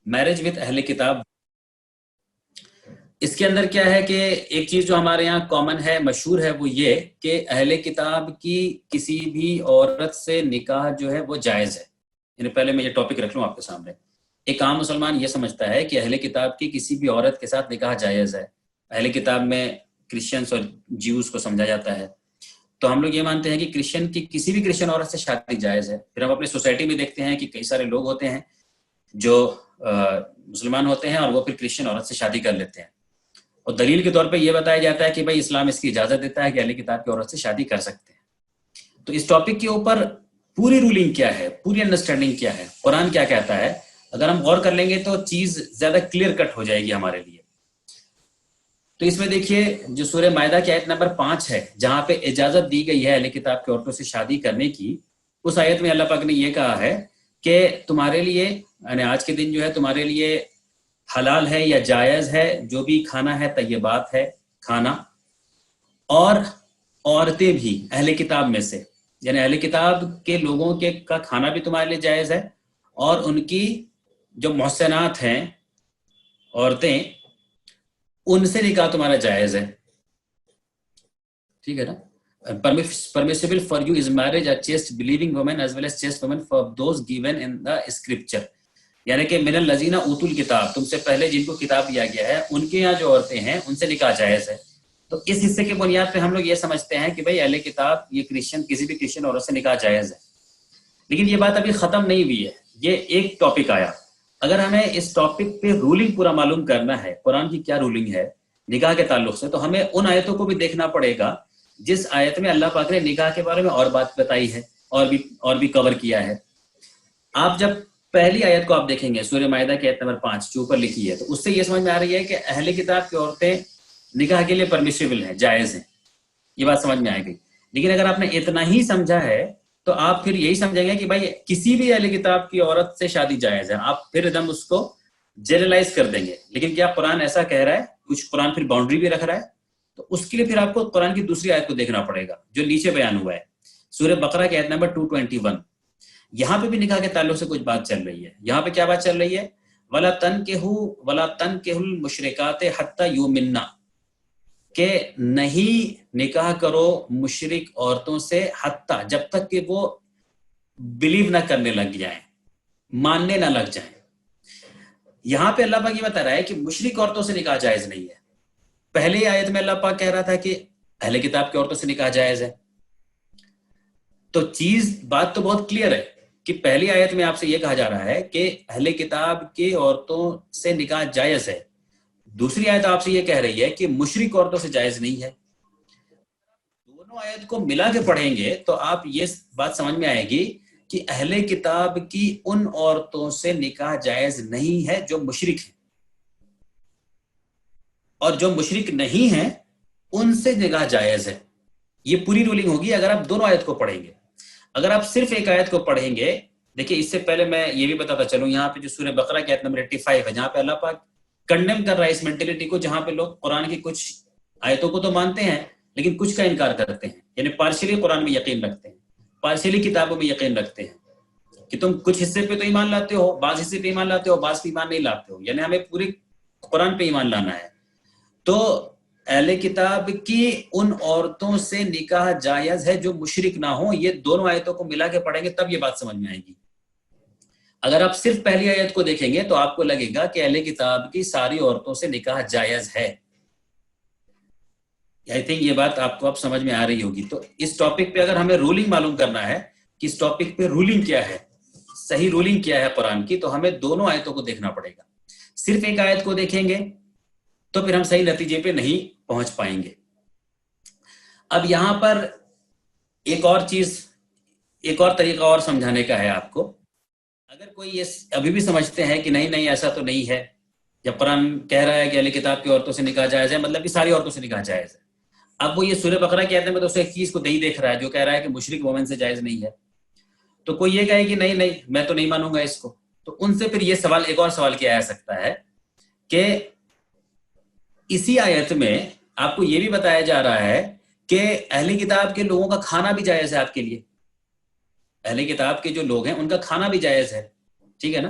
Marriage with اہل کتاب، اس کے اندر کیا ہے کہ ایک چیز جو ہمارے یہاں کامن ہے، مشہور ہے، وہ یہ کہ اہل کتاب کی کسی بھی عورت سے نکاح جو ہے وہ جائز ہے. یعنی پہلے میں یہ ٹاپک رکھ لوں آپ کے سامنے. ایک عام مسلمان یہ سمجھتا ہے کہ اہل کتاب کی کسی بھی عورت کے ساتھ نکاح جائز ہے. اہل کتاب میں کرسچنس اور جیوز کو سمجھا جاتا ہے. تو ہم لوگ یہ مانتے ہیں کہ کرسچن کی کسی بھی کرسچن عورت سے شادی جائز ہے. پھر ہم اپنی سوسائٹی میں دیکھتے ہیں کہ کئی سارے لوگ ہوتے ہیں جو مسلمان ہوتے ہیں اور وہ پھر کرسچن عورت سے شادی کر لیتے ہیں، اور دلیل کے طور پہ یہ بتایا جاتا ہے کہ بھائی اسلام اس کی اجازت دیتا ہے کہ اہل کتاب کی عورت سے شادی کر سکتے ہیں. تو اس ٹاپک کے اوپر پوری رولنگ کیا ہے، پوری انڈرسٹینڈنگ کیا ہے، قرآن کیا کہتا ہے، اگر ہم غور کر لیں گے تو چیز زیادہ کلیئر کٹ ہو جائے گی ہمارے لیے. تو اس میں دیکھیے جو سورہ مائدہ کی آیت نمبر 5 ہے، جہاں پہ اجازت دی گئی ہے اہل کتاب کی عورتوں سے شادی کرنے کی، اس آیت میں اللہ پاک نے یہ کہا ہے کہ تمہارے لیے یعنی آج کے دن جو ہے تمہارے لیے حلال ہے یا جائز ہے جو بھی کھانا ہے، طیبات ہے کھانا، اور عورتیں بھی اہل کتاب میں سے، یعنی اہل کتاب کے لوگوں کے کا کھانا بھی تمہارے لیے جائز ہے، اور ان کی جو محسنات ہیں عورتیں، ان سے نکاح تمہارا جائز ہے. ٹھیک ہے نا. permissible for you is marriage a chaste believing woman as well as chaste women for those given in the scripture. یعنی کہ من الذین اوتوا الکتاب، تم سے پہلے جن کو کتاب دیا گیا ہے ان کے یہاں جو عورتیں ہیں ان سے نکاح جائز ہے. تو اس حصے کے بنیاد پہ ہم لوگ یہ سمجھتے ہیں کہ بھئی اہل کتاب یہ کرسچن کسی بھی کرسچن عورت سے نکاح جائز ہے. لیکن یہ بات ابھی ختم نہیں ہوئی ہے، یہ ایک ٹاپک آیا. اگر ہمیں اس ٹاپک پہ رولنگ پورا معلوم کرنا ہے، قرآن کی کیا رولنگ ہے نکاح کے تعلق سے، تو ہمیں ان آیتوں کو بھی دیکھنا پڑے گا جس آیت میں اللہ پاک نے نکاح کے بارے میں اور بات بتائی ہے اور بھی کور کیا ہے. آپ جب پہلی آیت کو آپ دیکھیں گے سورہ مائدہ کی آیت نمبر 5 جو اوپر لکھی ہے، تو اس سے یہ سمجھ میں آ رہی ہے کہ اہل کتاب کی عورتیں نکاح کے لیے پرمیشیبل ہیں، جائز ہیں. یہ بات سمجھ میں آئے گی. لیکن اگر آپ نے اتنا ہی سمجھا ہے تو آپ پھر یہی سمجھیں گے کہ بھائی کسی بھی اہل کتاب کی عورت سے شادی جائز ہے. آپ پھر ایک دم اس کو جنرلائز کر دیں گے. لیکن کیا قرآن ایسا کہہ رہا ہے؟ کچھ قرآن پھر باؤنڈری بھی رکھ رہا ہے. تو اس کے لیے پھر آپ کو قرآن کی دوسری آیت کو دیکھنا پڑے گا جو نیچے بیان ہوا ہے سورہ بقرہ کی آیت نمبر 221. یہاں پہ بھی نکاح کے تعلق سے کچھ بات چل رہی ہے. یہاں پہ کیا بات چل رہی ہے؟ وَلَا تَنْكِحُوا الْمُشْرِكَاتِ حَتَّى يُؤْمِنَّ، کہ نہیں نکاح کرو مشرک عورتوں سے حتیٰ جب تک کہ وہ بلیو نہ کرنے لگ جائیں، ماننے نہ لگ جائیں. یہاں پہ اللہ پاک یہ بتا رہا ہے کہ مشرک عورتوں سے نکاح جائز نہیں ہے. پہلے آیت میں اللہ پاک کہہ رہا تھا کہ اہل کتاب کی عورتوں سے نکاح جائز ہے. تو بات تو بہت کلیئر ہے کہ پہلی آیت میں آپ سے یہ کہا جا رہا ہے کہ اہل کتاب کی عورتوں سے نکاح جائز ہے. دوسری آیت آپ سے یہ کہہ رہی ہے کہ مشرک عورتوں سے جائز نہیں ہے. دونوں آیت کو ملا کے پڑھیں گے تو آپ یہ بات سمجھ میں آئے گی کہ اہل کتاب کی ان عورتوں سے نکاح جائز نہیں ہے جو مشرک ہیں، اور جو مشرک نہیں ہیں ان سے نکاح جائز ہے. یہ پوری رولنگ ہوگی اگر آپ دونوں آیت کو پڑھیں گے. اگر آپ صرف ایک آیت کو پڑھیں گے، دیکھیں اس سے پہلے میں یہ بھی بتاتا چلوں، یہاں پہ جو سورہ بقرہ کی آیت نمبر 85 ہے، جہاں پہ اللہ پاک کنڈیم کر رہا ہے اس مینٹلٹی کو جہاں پہ لوگ قرآن کی کچھ آیتوں کو تو مانتے ہیں لیکن کچھ کا انکار کرتے ہیں. یعنی پارشلی قرآن میں یقین رکھتے ہیں، پارشلی کتابوں میں یقین رکھتے ہیں کہ تم کچھ حصے پہ تو ایمان لاتے ہو، بعض حصے پہ ایمان لاتے ہو، بعض پہ ایمان نہیں لاتے ہو. یعنی ہمیں پورے قرآن پہ ایمان لانا ہے. تو اہل کتاب کی ان عورتوں سے نکاح جائز ہے جو مشرک نہ ہوں. یہ دونوں آیتوں کو ملا کے پڑھیں گے تب یہ بات سمجھ میں آئے گی. اگر آپ صرف پہلی آیت کو دیکھیں گے تو آپ کو لگے گا کہ اہل کتاب کی ساری عورتوں سے نکاح جائز ہے. آئی تھنک یہ بات آپ کو اب سمجھ میں آ رہی ہوگی. تو اس ٹاپک پہ اگر ہمیں رولنگ معلوم کرنا ہے کہ اس ٹاپک پہ رولنگ کیا ہے، صحیح رولنگ کیا ہے قرآن کی، تو ہمیں دونوں آیتوں کو دیکھنا پڑے گا. صرف ایک آیت کو دیکھیں گے تو پھر ہم صحیح نتیجے پہ نہیں پہنچ پائیں گے. اب یہاں پر ایک اور چیز، ایک اور طریقہ اور سمجھانے کا ہے آپ کو. اگر کوئی یہ ابھی بھی سمجھتے ہیں کہ نہیں ایسا تو نہیں ہے، جب قرآن کہہ رہا ہے کہ اہل کتاب کی عورتوں سے نکاح جائز ہے مطلب کہ ساری عورتوں سے نکاح جائز ہے. اب وہ یہ سورہ بقرہ کے آیت میں تو اسے ایک چیز کو نہیں دیکھ رہا ہے جو کہہ رہا ہے کہ مشرک مومن سے جائز نہیں ہے. تو کوئی یہ کہے کہ نہیں میں تو نہیں مانوں گا اس کو. تو ان سے پھر یہ سوال، ایک اور سوال کیا آ سکتا ہے کہ اسی آیت میں آپ کو یہ بھی بتایا جا رہا ہے کہ اہل کتاب کے لوگوں کا کھانا بھی جائز ہے آپ کے لیے. اہل کتاب کے جو لوگ ہیں ان کا کھانا بھی جائز ہے، ٹھیک ہے نا.